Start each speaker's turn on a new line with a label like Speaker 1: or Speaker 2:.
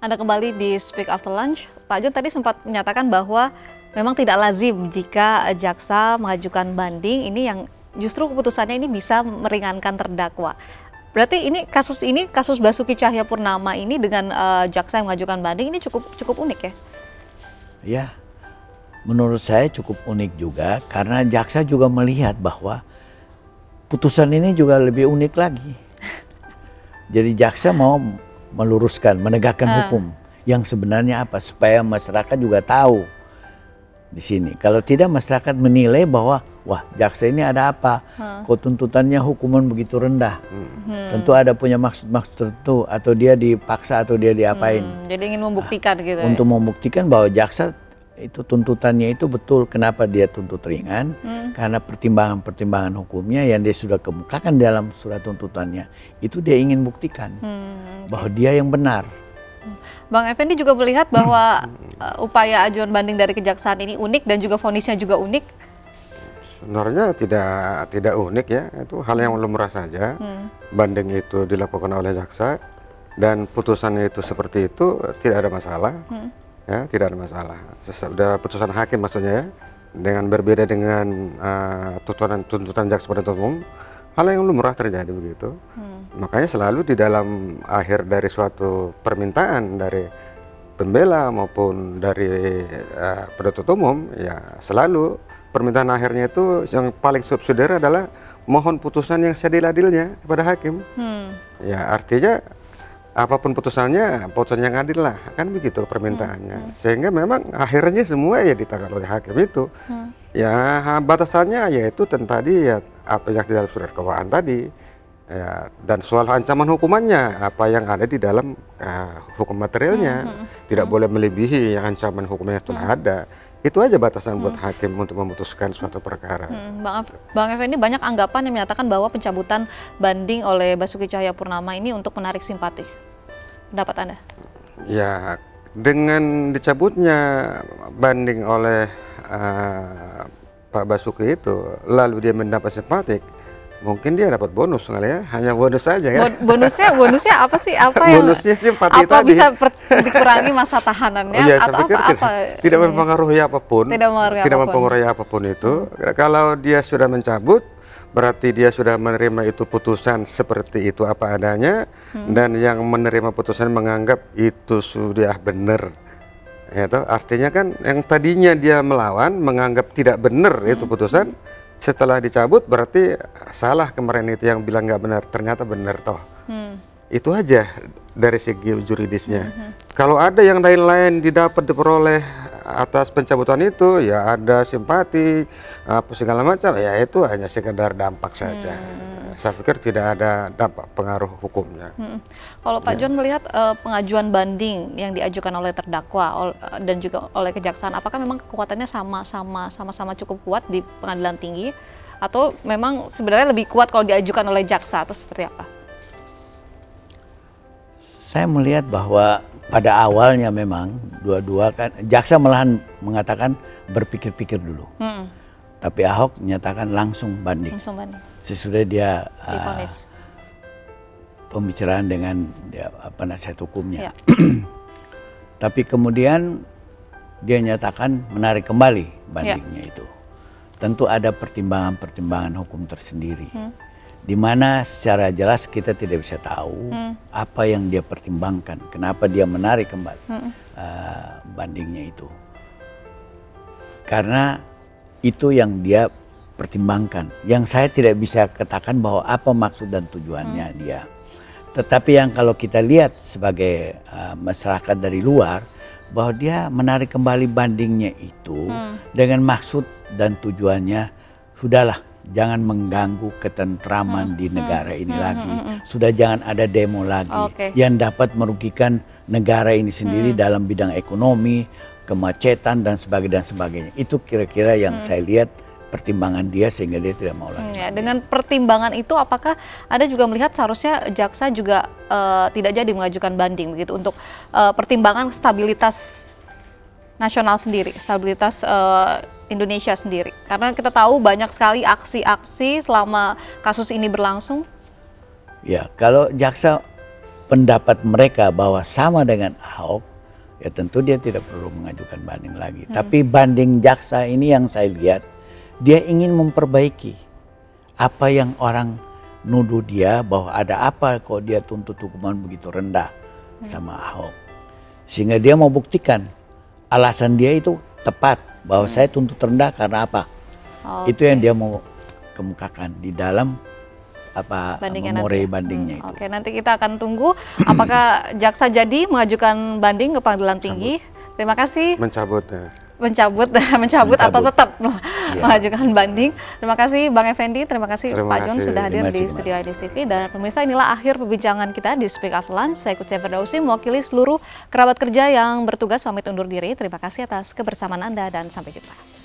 Speaker 1: Anda kembali di Speak After Lunch. Pak John tadi sempat menyatakan bahwa memang tidak lazim jika jaksa mengajukan banding, ini yang justru keputusannya ini bisa meringankan terdakwa. Berarti ini kasus Basuki Cahayapurnama ini dengan jaksa yang mengajukan banding ini cukup unik ya?
Speaker 2: Ya, menurut saya cukup unik juga karena jaksa juga melihat bahwa putusan ini juga lebih unik lagi. Jadi jaksa mau meluruskan, menegakkan hukum yang sebenarnya apa supaya masyarakat juga tahu di sini. Kalau tidak masyarakat menilai bahwa wah jaksa ini ada apa, kok tuntutannya hukuman begitu rendah. Tentu ada punya maksud-maksud tertentu atau dia dipaksa atau dia diapain.
Speaker 1: Jadi ingin membuktikan gitu.
Speaker 2: Untuk membuktikan bahwa jaksa itu tuntutannya itu betul. Kenapa dia tuntut ringan? Karena pertimbangan-pertimbangan hukumnya yang dia sudah kemukakan dalam surat tuntutannya itu dia ingin buktikan bahwa dia yang benar.
Speaker 1: Bang Effendi juga melihat bahwa upaya ajuan banding dari kejaksaan ini unik dan juga vonisnya juga unik.
Speaker 3: Sebenarnya tidak unik ya, itu hal yang lumrah saja. Banding itu dilakukan oleh jaksa dan putusannya itu seperti itu tidak ada masalah. Ya, tidak ada masalah. Sudah putusan hakim maksudnya ya, dengan berbeda dengan tuntutan jaksa penuntut umum, hal yang lumrah terjadi begitu. Makanya selalu di dalam akhir dari suatu permintaan dari pembela maupun dari penuntut umum, ya selalu permintaan akhirnya itu yang paling subsidiar adalah mohon putusan yang seadil-adilnya kepada hakim. Ya artinya apapun putusannya, putusan yang adil lah, kan begitu permintaannya. Sehingga memang akhirnya semua ya ditangani oleh hakim itu. Ya batasannya yaitu tadi ya apa yang di dalam surat dakwaan tadi. Ya, dan soal ancaman hukumannya apa yang ada di dalam hukum materialnya. Tidak boleh melebihi yang ancaman hukumnya telah ada. Itu aja batasan buat hakim untuk memutuskan suatu perkara.
Speaker 1: Bang Effendi, banyak anggapan yang menyatakan bahwa pencabutan banding oleh Basuki Cahayapurnama ini untuk menarik simpati. Pendapat Anda?
Speaker 3: Ya, dengan dicabutnya banding oleh Pak Basuki itu, lalu dia mendapat simpatik, mungkin dia dapat bonus kali ya, hanya bonus saja ya.
Speaker 1: Bonusnya apa sih?
Speaker 3: Bonusnya simpati
Speaker 1: apa
Speaker 3: tadi.
Speaker 1: bisa dikurangi masa tahanannya atau apa?
Speaker 3: Tidak mempengaruhi apapun.
Speaker 1: Tidak
Speaker 3: mempengaruhi apapun itu. Kalau dia sudah mencabut, berarti dia sudah menerima itu putusan seperti itu apa adanya, dan yang menerima putusan menganggap itu sudah benar. Ya, artinya kan yang tadinya dia melawan, menganggap tidak benar itu putusan, setelah dicabut berarti salah kemarin itu yang bilang nggak benar, ternyata benar toh. Itu aja dari segi juridisnya. Kalau ada yang lain-lain diperoleh atas pencabutan itu, ya ada simpati, apa segala macam, ya itu hanya sekedar dampak saja. Saya pikir tidak ada dampak pengaruh hukumnya.
Speaker 1: Kalau Pak John melihat pengajuan banding yang diajukan oleh terdakwa dan juga oleh kejaksaan, apakah memang kekuatannya sama-sama cukup kuat di pengadilan tinggi, atau memang sebenarnya lebih kuat kalau diajukan oleh jaksa, atau seperti apa?
Speaker 2: Saya melihat bahwa pada awalnya memang dua-dua kan jaksa malahan mengatakan berpikir-pikir dulu. Tapi Ahok menyatakan langsung banding. Sesudah dia pembicaraan dengan penasihat hukumnya. Tapi kemudian dia nyatakan menarik kembali bandingnya itu. Tentu ada pertimbangan-pertimbangan hukum tersendiri. Di mana secara jelas kita tidak bisa tahu apa yang dia pertimbangkan, kenapa dia menarik kembali bandingnya itu. Karena itu yang dia pertimbangkan. Yang saya tidak bisa katakan bahwa apa maksud dan tujuannya dia. Tetapi yang kalau kita lihat sebagai masyarakat dari luar, bahwa dia menarik kembali bandingnya itu dengan maksud dan tujuannya, sudahlah, jangan mengganggu ketentraman di negara ini lagi. Sudah jangan ada demo lagi yang dapat merugikan negara ini sendiri dalam bidang ekonomi, kemacetan dan sebagainya. Itu kira-kira yang saya lihat pertimbangan dia sehingga dia tidak mau lagi.
Speaker 1: Dengan pertimbangan itu, apakah Anda juga melihat seharusnya jaksa juga tidak jadi mengajukan banding begitu untuk pertimbangan stabilitas nasional sendiri, stabilitas Indonesia sendiri, karena kita tahu banyak sekali aksi-aksi selama kasus ini berlangsung.
Speaker 2: Ya, kalau jaksa pendapat mereka bahwa sama dengan Ahok, ya tentu dia tidak perlu mengajukan banding lagi. Tapi banding jaksa ini yang saya lihat, dia ingin memperbaiki apa yang orang nuduh dia bahwa ada apa kok dia tuntut hukuman begitu rendah sama Ahok. Sehingga dia mau buktikan alasan dia itu tepat bahwa saya tuntut rendah karena apa. Itu yang dia mau kemukakan di dalam memori bandingnya itu.
Speaker 1: Oke, nanti kita akan tunggu apakah jaksa jadi mengajukan banding ke pengadilan tinggi. Terima kasih. Mencabut atau tetap mengajukan banding. Terima kasih Bang Effendi, terima kasih Pak John sudah hadir di studio IDS TV. Dan pemirsa, inilah akhir perbincangan kita di Speak After Lunch. Saya Kutsia Firdausi mewakili seluruh kerabat kerja yang bertugas pamit undur diri. Terima kasih atas kebersamaan Anda dan sampai jumpa.